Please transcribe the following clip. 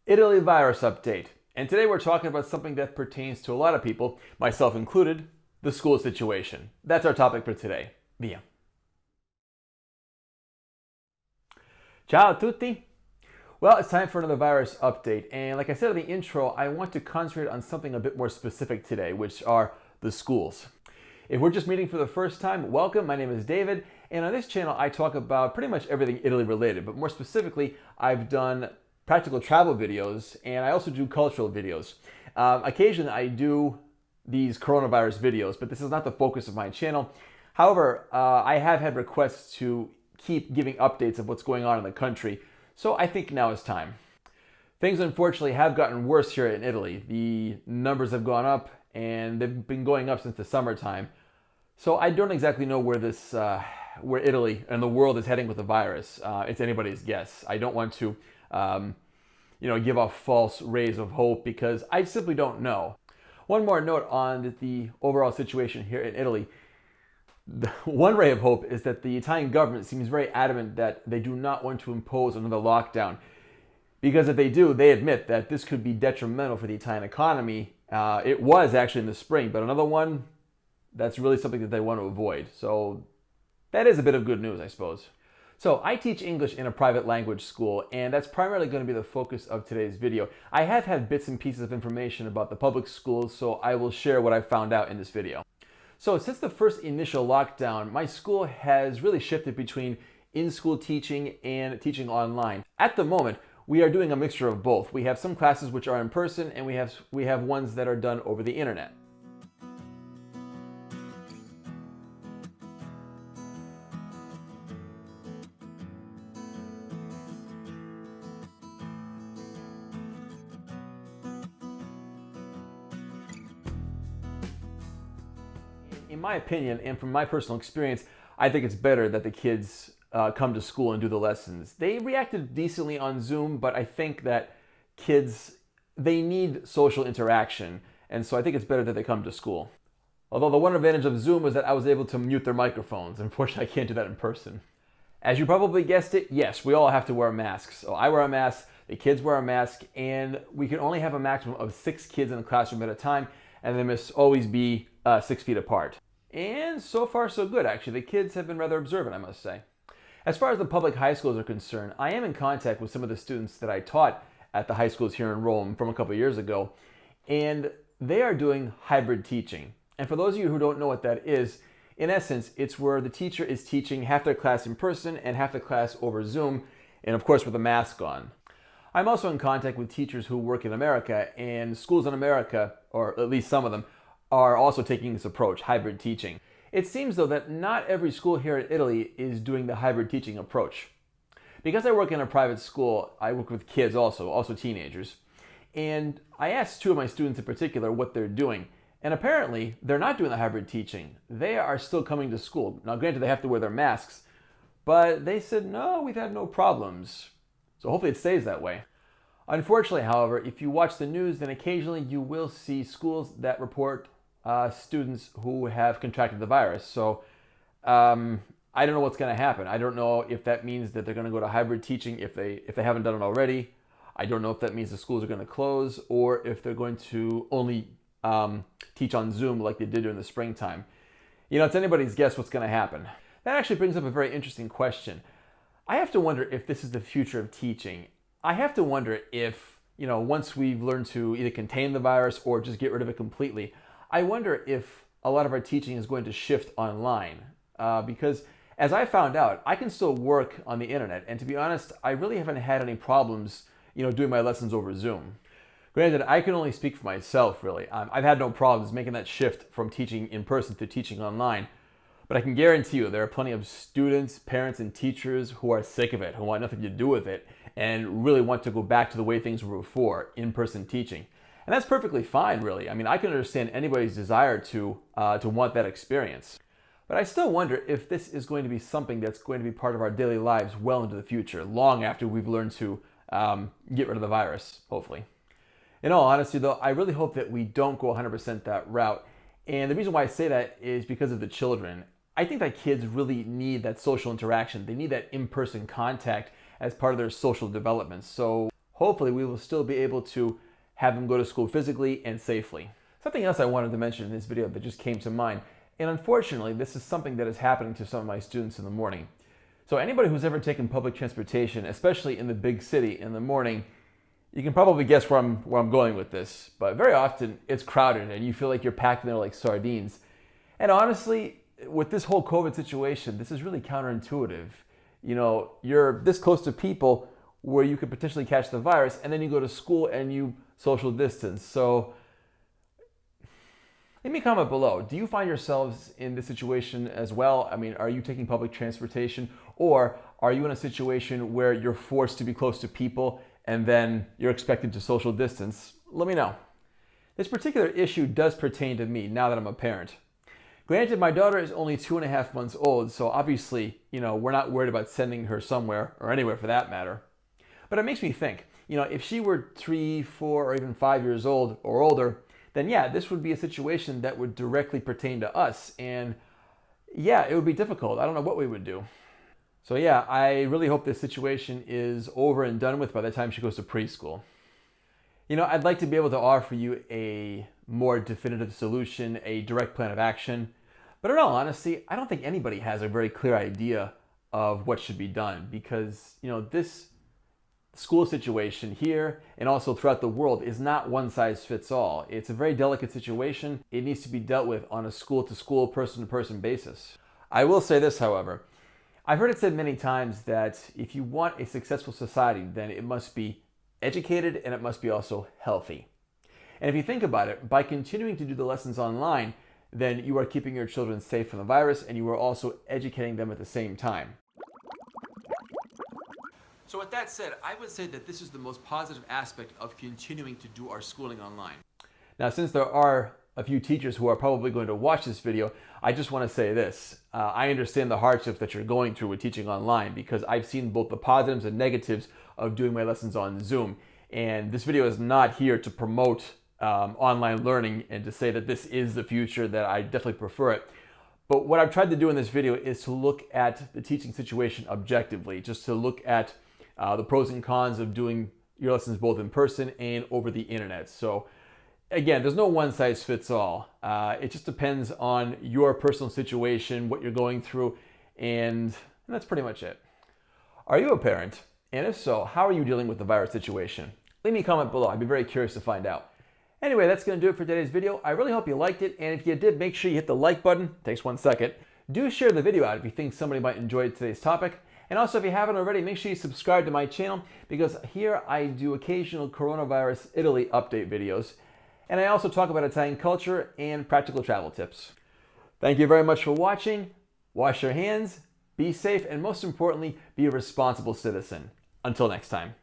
Italy virus update. And today we're talking about something that pertains to a lot of people, myself included, the school situation. That's our topic for today. Via. Ciao a tutti. Well, it's time for another virus update. And like I said in the intro, I want to concentrate on something a bit more specific today, which are the schools. If we're just meeting for the first time, welcome. My name is David. And on this channel, I talk about pretty much everything Italy related. But more specifically, I've done practical travel videos, and I also do cultural videos. Occasionally I do these coronavirus videos, but this is not the focus of my channel. However, I have had requests to keep giving updates of what's going on in the country, so I think now is time. Things unfortunately have gotten worse here in Italy. The numbers have gone up, and they've been going up since the summertime. So I don't exactly know where Italy and the world is heading with the virus. It's anybody's guess. I don't want to give off false rays of hope because I simply don't know. One more note on the overall situation here in Italy. One ray of hope is that the Italian government seems very adamant that they do not want to impose another lockdown. Because if they do, they admit that this could be detrimental for the Italian economy. It was actually in the spring, but another one, that's really something that they want to avoid. So that is a bit of good news, I suppose. So I teach English in a private language school, and that's primarily going to be the focus of today's video. I have had bits and pieces of information about the public schools, so I will share what I found out in this video. So since the first initial lockdown, my school has really shifted between in-school teaching and teaching online. At the moment, we are doing a mixture of both. We have some classes which are in person, and we have ones that are done over the internet. In my opinion, and from my personal experience, I think it's better that the kids come to school and do the lessons. They reacted decently on Zoom, but I think that kids, they need social interaction, and so I think it's better that they come to school. Although the one advantage of Zoom was that I was able to mute their microphones. Unfortunately, I can't do that in person. As you probably guessed it, yes, we all have to wear masks. So I wear a mask, the kids wear a mask, and we can only have a maximum of 6 kids in the classroom at a time, and they must always be 6 feet apart. And so far so good, actually. The kids have been rather observant, I must say. As far as the public high schools are concerned, I am in contact with some of the students that I taught at the high schools here in Rome from a couple of years ago, and they are doing hybrid teaching. And for those of you who don't know what that is, in essence, it's where the teacher is teaching half their class in person and half the class over Zoom, and of course with a mask on. I'm also in contact with teachers who work in America, and schools in America, or at least some of them, are also taking this approach, hybrid teaching. It seems though that not every school here in Italy is doing the hybrid teaching approach. Because I work in a private school, I work with kids also teenagers, and I asked 2 of my students in particular what they're doing, and apparently they're not doing the hybrid teaching. They are still coming to school. Now granted, they have to wear their masks, but they said, no, we've had no problems. So hopefully it stays that way. Unfortunately, however, if you watch the news, then occasionally you will see schools that report students who have contracted the virus. So I don't know what's going to happen. I don't know if that means that they're going to go to hybrid teaching if they haven't done it already. I don't know if that means the schools are going to close or if they're going to only teach on Zoom like they did during the springtime. You know, it's anybody's guess what's going to happen. That actually brings up a very interesting question. I have to wonder if this is the future of teaching. I have to wonder if, once we've learned to either contain the virus or just get rid of it completely, I wonder if a lot of our teaching is going to shift online. Because as I found out, I can still work on the internet. And to be honest, I really haven't had any problems, doing my lessons over Zoom. Granted, I can only speak for myself, really. I've had no problems making that shift from teaching in person to teaching online. But I can guarantee you there are plenty of students, parents, and teachers who are sick of it, who want nothing to do with it, and really want to go back to the way things were before, in-person teaching. And that's perfectly fine, really. I mean, I can understand anybody's desire to want that experience. But I still wonder if this is going to be something that's going to be part of our daily lives well into the future, long after we've learned to get rid of the virus, hopefully. In all honesty, though, I really hope that we don't go 100% that route. And the reason why I say that is because of the children. I think that kids really need that social interaction. They need that in-person contact as part of their social development. So hopefully we will still be able to have them go to school physically and safely. Something else I wanted to mention in this video that just came to mind, and unfortunately this is something that is happening to some of my students in the morning. So anybody who's ever taken public transportation, especially in the big city in the morning, you can probably guess where I'm going with this, but very often it's crowded and you feel like you're packed in there like sardines. And honestly, with this whole COVID situation, this is really counterintuitive. You know, you're this close to people where you could potentially catch the virus, and then you go to school and you social distance. So leave me a comment below. Do you find yourselves in this situation as well? I mean, are you taking public transportation, or are you in a situation where you're forced to be close to people and then you're expected to social distance? Let me know. This particular issue does pertain to me now that I'm a parent. Granted, my daughter is only 2.5 months old, so obviously, we're not worried about sending her somewhere, or anywhere for that matter. But it makes me think, if she were 3, 4, or even 5 years old or older, then yeah, this would be a situation that would directly pertain to us. And yeah, it would be difficult. I don't know what we would do. So yeah, I really hope this situation is over and done with by the time she goes to preschool. I'd like to be able to offer you a more definitive solution, a direct plan of action. But in all honesty, I don't think anybody has a very clear idea of what should be done, because, this school situation here and also throughout the world is not one size fits all. It's a very delicate situation. It needs to be dealt with on a school-to-school, person-to-person basis. I will say this, however. I've heard it said many times that if you want a successful society, then it must be educated and it must be also healthy. And if you think about it, by continuing to do the lessons online, then you are keeping your children safe from the virus, and you are also educating them at the same time. So with that said, I would say that this is the most positive aspect of continuing to do our schooling online. Now, since there are a few teachers who are probably going to watch this video, I just want to say this. I understand the hardships that you're going through with teaching online, because I've seen both the positives and negatives of doing my lessons on Zoom. And this video is not here to promote online learning and to say that this is the future, that I definitely prefer it. But what I've tried to do in this video is to look at the teaching situation objectively, just to look at the pros and cons of doing your lessons both in person and over the internet. So again, there's no one size fits all. It just depends on your personal situation, what you're going through, and that's pretty much it. Are you a parent? And if so, how are you dealing with the virus situation? Leave me a comment below. I'd be very curious to find out. Anyway, that's going to do it for today's video. I really hope you liked it, and if you did, make sure you hit the like button. It takes 1 second. Do share the video out if you think somebody might enjoy today's topic. And also, if you haven't already, make sure you subscribe to my channel, because here I do occasional coronavirus Italy update videos. And I also talk about Italian culture and practical travel tips. Thank you very much for watching. Wash your hands, be safe, and most importantly, be a responsible citizen. Until next time.